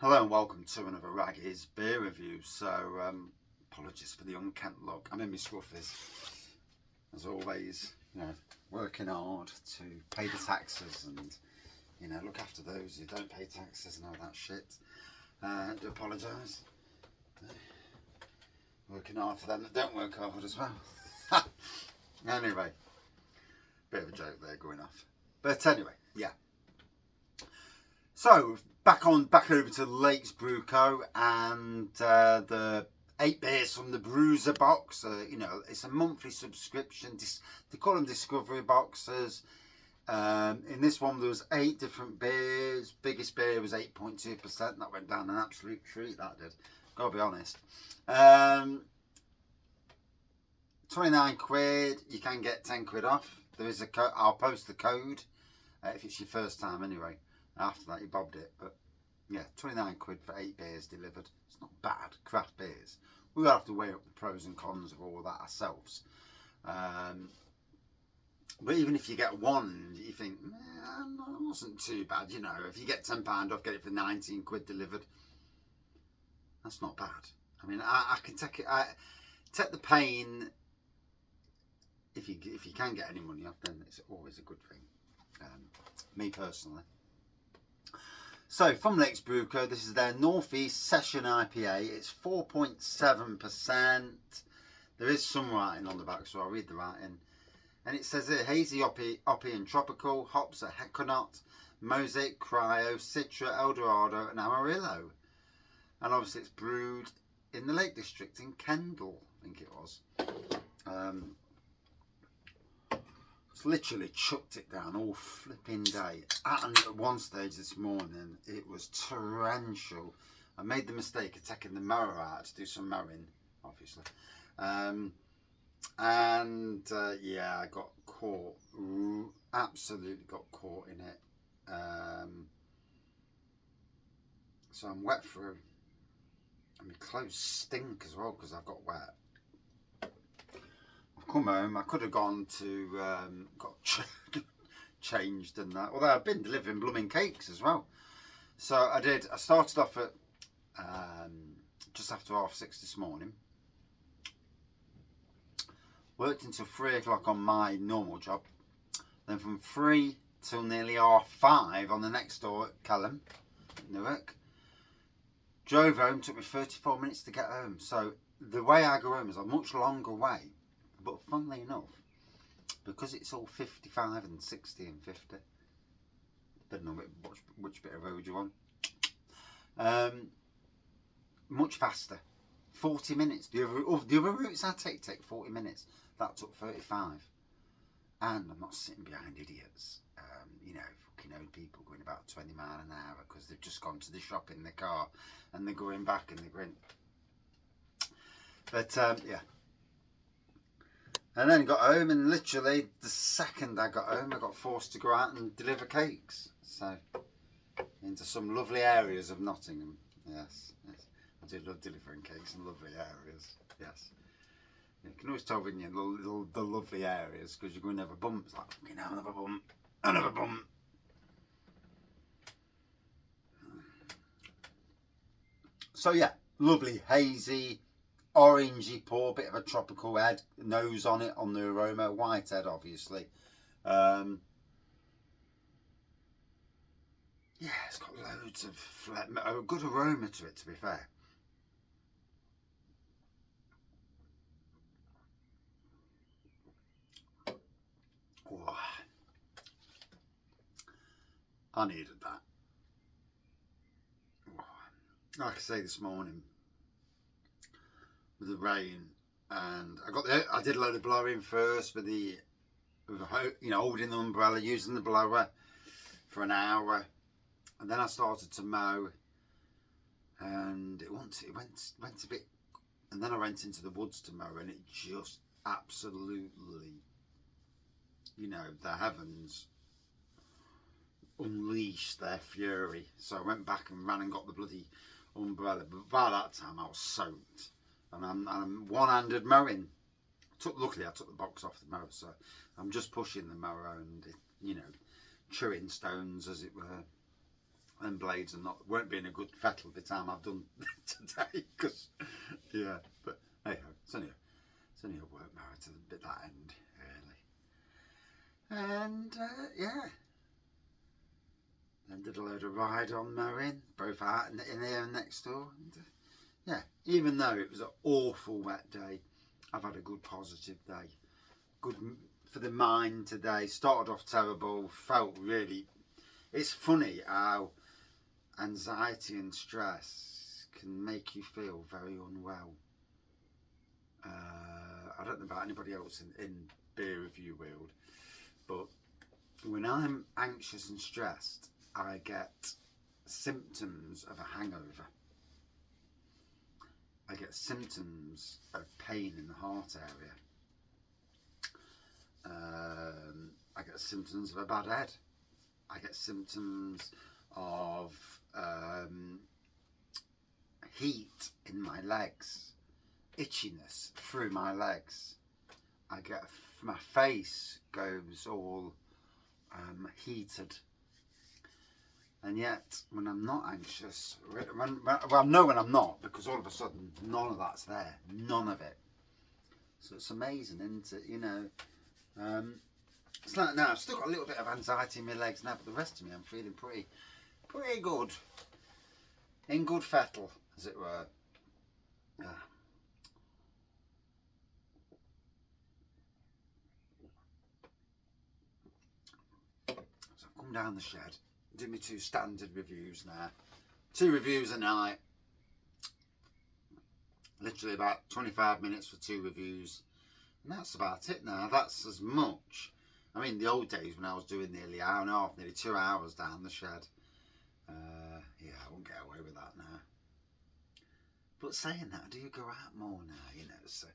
Hello and welcome to another Raggy's beer review. So, apologies for the unkempt look. I'm in my scruffies, as always, working hard to pay the taxes and, look after those who don't pay taxes and all that shit. I do apologise. Working hard for them that don't work hard as well. Anyway, bit of a joke there going off. But anyway, yeah. So back over to Lakes Brew Co and the 8 beers from the Brewser box. It's a monthly subscription. They call them discovery boxes. In this one there was 8 different beers. Biggest beer was 8.2%. That went down an absolute treat. That did. Gotta be honest. 29 quid. You can get 10 quid off. There is a code. I'll post the code if it's your first time anyway. After that you bobbed it, but yeah, 29 quid for 8 beers delivered. It's not bad. Craft beers. We'll have to weigh up the pros and cons of all that ourselves. But even if you get one, you think, it wasn't too bad. If you get £10 off, get it for 19 quid delivered. That's not bad. I mean, I can take it. Take the pain. If you can get any money off, then it's always a good thing. Me personally. So from Lakes Brew Co, this is their Northeast Session IPA. It's 4.7%. There is some writing on the back, so I'll read the writing. And it says here, hazy, hoppy and tropical. Hops are Heconot, Mosaic, Cryo, Citra, Eldorado and Amarillo. And obviously it's brewed in the Lake District in Kendal, I think it was. Literally chucked it down all flipping day. And at one stage this morning it was torrential. I made the mistake of taking the mower out to do some mowing, obviously, yeah, I got caught, absolutely got caught in it. So I'm wet through, and my clothes stink as well because I've got wet. Come home, I could have gone to got changed and that, although I've been delivering blooming cakes as well. So I started off at just after 6:30 this morning, worked until 3 o'clock on my normal job, then from 3 till nearly 5:30 on the next door at Callum, Newark. Drove home, took me 34 minutes to get home. So the way I go home is a much longer way. But funnily enough, because it's all 55 and 60 and 50, depending on which bit of road you want, much faster. 40 minutes. The other routes I take 40 minutes. That took 35. And I'm not sitting behind idiots. Fucking old people going about 20 miles an hour because they've just gone to the shop in the car and they're going back and they're going. But yeah. And then got home, and literally the second I got home, I got forced to go out and deliver cakes. So, into some lovely areas of Nottingham. Yes. I do love delivering cakes in lovely areas. Yes. You can always tell when you're in the lovely areas because you're going to have a bump. It's like, fucking hell, another bump. Another bump. So, yeah, lovely, hazy, orangey pour, bit of a tropical head, nose on it, on the aroma, white head obviously. Yeah, it's got loads of a good aroma to it, to be fair. Oh, I needed that. Oh, like I say this morning, with the rain, and I did a load of blowing first with holding the umbrella, using the blower for an hour, and then I started to mow, and it went a bit, and then I went into the woods to mow, and it just absolutely, the heavens unleashed their fury. So I went back and ran and got the bloody umbrella, but by that time I was soaked. And I'm one-handed mowing. Luckily, I took the box off the mower, so I'm just pushing the mower and chewing stones, as it were. and blades won't be in a good fettle by the time I've done today. Because yeah, but hey, it's only a work married to the bit that end really. And yeah, then did a load of ride on mowing, both out in here and next door. And, yeah, even though it was an awful wet day, I've had a good positive day. Good for the mind today. Started off terrible, felt really. It's funny how anxiety and stress can make you feel very unwell. I don't know about anybody else in beer review world, but when I'm anxious and stressed, I get symptoms of a hangover. I get symptoms of pain in the heart area. I get symptoms of a bad head. I get symptoms of heat in my legs, itchiness through my legs. My face goes all heated. And yet, when I'm not anxious, I know when I'm not, because all of a sudden, none of that's there. None of it. So it's amazing, isn't it? You know, it's like now, I've still got a little bit of anxiety in my legs now, but the rest of me, I'm feeling pretty good. In good fettle, as it were. So I've come down the shed, do me 2 standard reviews now. 2 reviews a night. Literally about 25 minutes for 2 reviews. And that's about it now. That's as much. I mean, the old days when I was doing nearly an hour and a half, nearly 2 hours down the shed. Yeah, I won't get away with that now. But saying that, I do go out more now, you know, so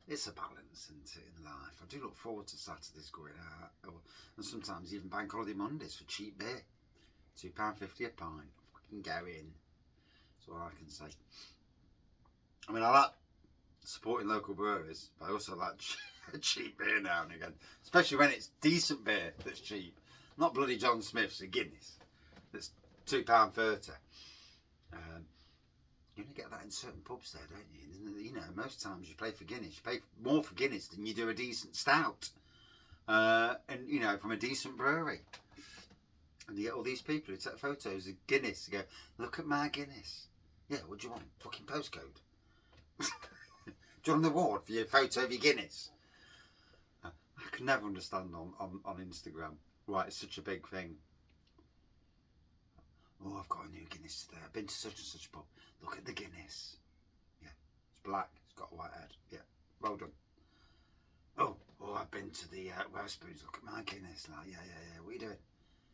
it's a balance, isn't it, in life. I do look forward to Saturdays going out, and sometimes even bank holiday Mondays for cheap beer. £2.50 a pint. Fucking go in. That's all I can say. I mean, I like supporting local breweries, but I also like cheap beer now and again, especially when it's decent beer that's cheap, not bloody John Smith's, a Guinness that's £2.30. You only get that in certain pubs there, don't you? You know, most times you play for Guinness, you pay more for Guinness than you do a decent stout, and you know, from a decent brewery. And you get all these people who take photos of Guinness and go, look at my Guinness. Yeah, what do you want? Fucking postcode. Do you want an award for your photo of your Guinness? I can never understand on Instagram why it's such a big thing. Oh, I've got a new Guinness today. I've been to such and such a pub. Look at the Guinness. Yeah, it's black. It's got a white head. Yeah, well done. Oh, I've been to the Wetherspoons. Look at my Guinness. Like, yeah. What are you doing?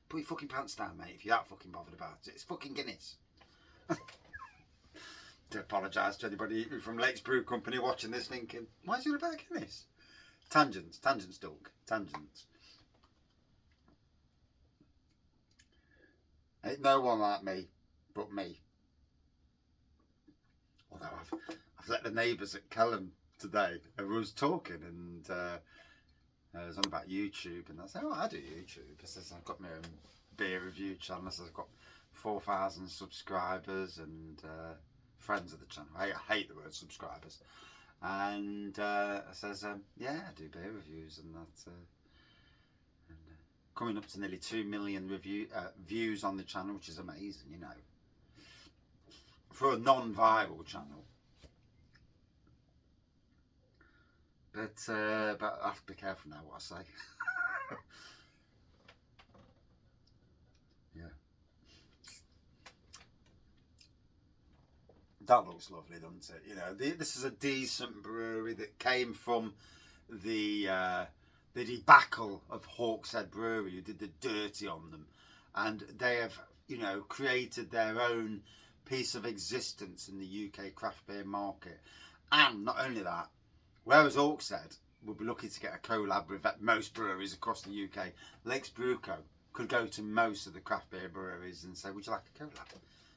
Put your fucking pants down, mate, if you're that fucking bothered about it. It's fucking Guinness. To apologise to anybody from Lakes Brew Company watching this thinking, why is he on about Guinness? Tangents, Doug. Tangents. Ain't no one like me, but me. Although I've let the neighbours at Kellum today, and we was talking, and it was on about YouTube, and I said, I do YouTube. I says, I've got my own beer review channel. I says, I've got 4,000 subscribers and friends of the channel. I hate the word subscribers. And I says, yeah, I do beer reviews, and that. Coming up to nearly 2 million views on the channel, which is amazing, you know, for a non-viral channel. But I have to be careful now what I say. Yeah. That looks lovely, doesn't it? You know, this is a decent brewery that came from the debacle of Hawkshead Brewery, who did the dirty on them, and they have, you know, created their own piece of existence in the UK craft beer market. And not only that, whereas Hawkshead would be lucky to get a collab with most breweries across the UK, Lakes Brew Co could go to most of the craft beer breweries and say, would you like a collab?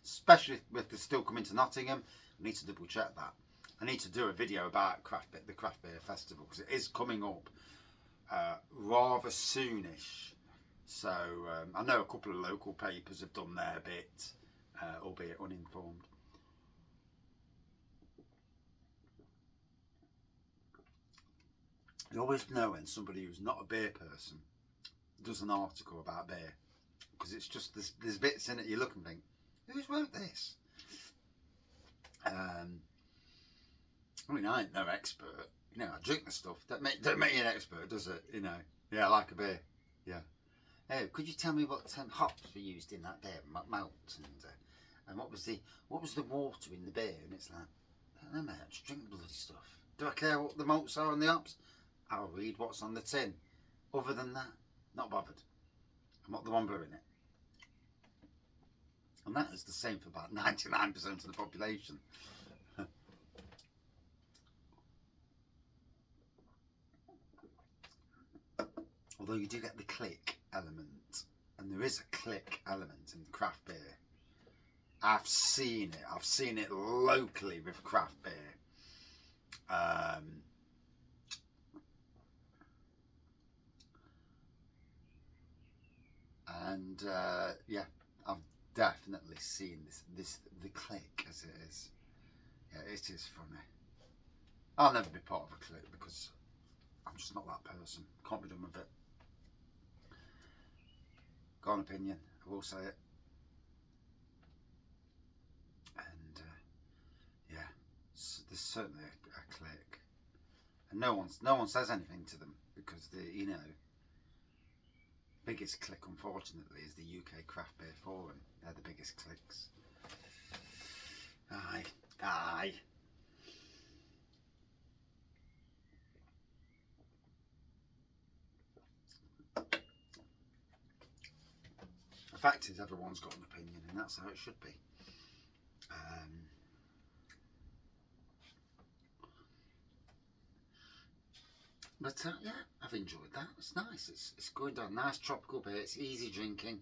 Especially if they're still coming to Nottingham. I need to double check that. I need to do a video about the craft beer festival, because it is coming up rather soonish. So I know a couple of local papers have done their bit, albeit uninformed. You always know when somebody who's not a beer person does an article about beer, because it's just there's bits in it you look and think, who's wrote this? I mean, I ain't no expert. You know, I drink the stuff. Don't make you an expert, does it? You know, yeah, I like a beer. Yeah. Hey, could you tell me what hops were used in that beer, malt, and what was the water in the beer? And it's like, I don't know, mate. I just drink bloody stuff. Do I care what the malts are and the hops? I'll read what's on the tin. Other than that, not bothered. I'm not the one brewing it. And that is the same for about 99% of the population. Although you do get the click element, and there is a click element in craft beer. I've seen it. I've seen it locally with craft beer. Yeah, I've definitely seen the click, as it is. Yeah, it is funny. I'll never be part of a click because I'm just not that person. Can't be done with it. Got an opinion, I will say it. And yeah, there's certainly a click, and no one says anything to them because the biggest click, unfortunately, is the UK Craft Beer Forum. They're the biggest clicks. Aye. The fact is, everyone's got an opinion, and that's how it should be. But yeah, I've enjoyed that. It's nice. It's going down. Nice tropical beer. It's easy drinking,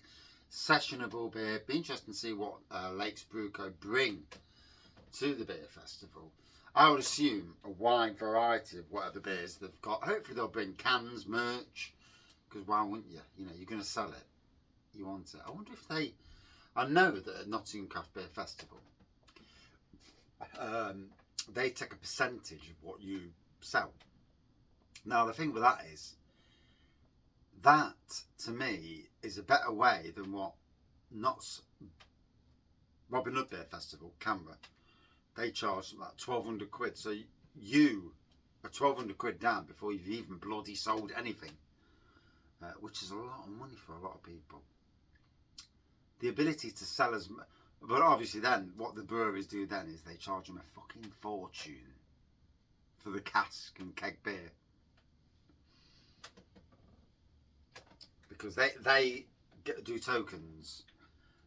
sessionable beer. Be interesting to see what Lakes Brew Co bring to the beer festival. I would assume a wide variety of whatever beers they've got. Hopefully they'll bring cans, merch, because why wouldn't you? You know, you're going to sell it. You want it. I wonder if they... I know that at Nottingham Craft Beer Festival, they take a percentage of what you sell. Now, the thing with that is, that, to me, is a better way than what Robin Hood Beer Festival, Canberra. They charge like 1,200 quid. So you are 1,200 quid down before you've even bloody sold anything. Which is a lot of money for a lot of people. The ability to sell as much. But obviously then, what the breweries do then is they charge them a fucking fortune for the cask and keg beer. Because they do tokens.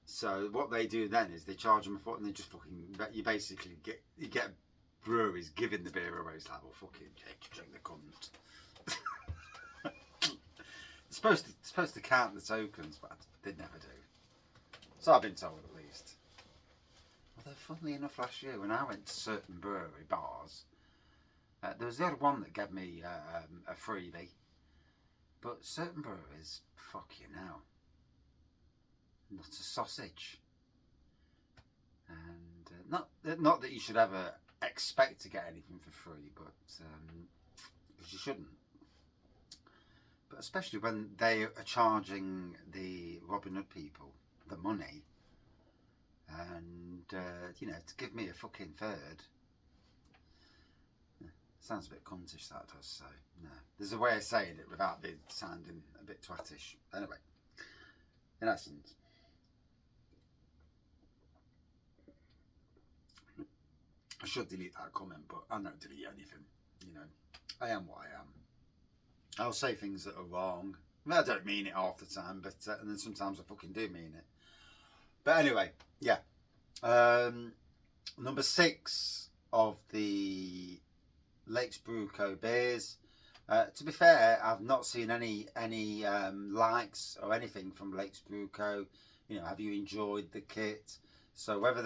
So what they do then is they charge them a fortune, and they just fucking... You basically get breweries giving the beer away. It's like, well, fucking drink the cunt. It's supposed to count the tokens, but they never do. So I've been told, at least. Although, funnily enough, last year when I went to certain brewery bars, there was the odd one that gave me a freebie. But certain breweries, fuck you now. Not a sausage. And not that you should ever expect to get anything for free, but because you shouldn't. But especially when they are charging the Robin Hood people the money, and you know, to give me a fucking third. Sounds a bit cuntish, that does, so no. There's a way of saying it without it sounding a bit twattish. Anyway, in essence, I should delete that comment, but I don't delete anything. You know, I am what I am. I'll say things that are wrong. I don't mean it half the time, but and then sometimes I fucking do mean it. But anyway, yeah. Number 6 of the Lakes Brew Co beers. To be fair, I've not seen any likes or anything from Lakes Brew Co. You know, have you enjoyed the kit? So whether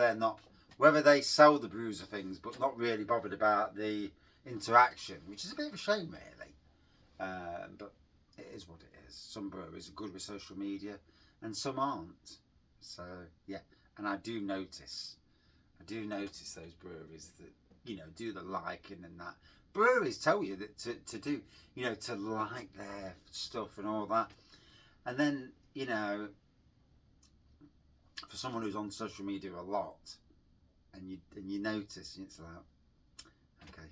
they sell the Brewser things, but not really bothered about the interaction, which is a bit of a shame, really. But it is what it is. Some breweries are good with social media and some aren't. So yeah, and I do notice those breweries that, you know, do the liking and that. Breweries tell you that to do, you know, to like their stuff and all that. And then, you know, for someone who's on social media a lot, and you notice, it's like, okay.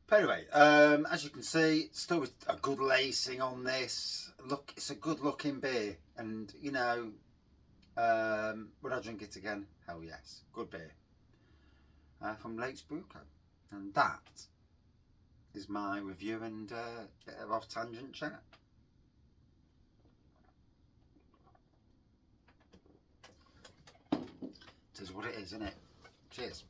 But anyway, as you can see, still with a good lacing on this. Look, it's a good looking beer, and you know, would I drink it again? Hell yes, good beer from Lakes Brew Co. And that is my review and bit of off tangent chat. It is what it is, isn't it? Cheers.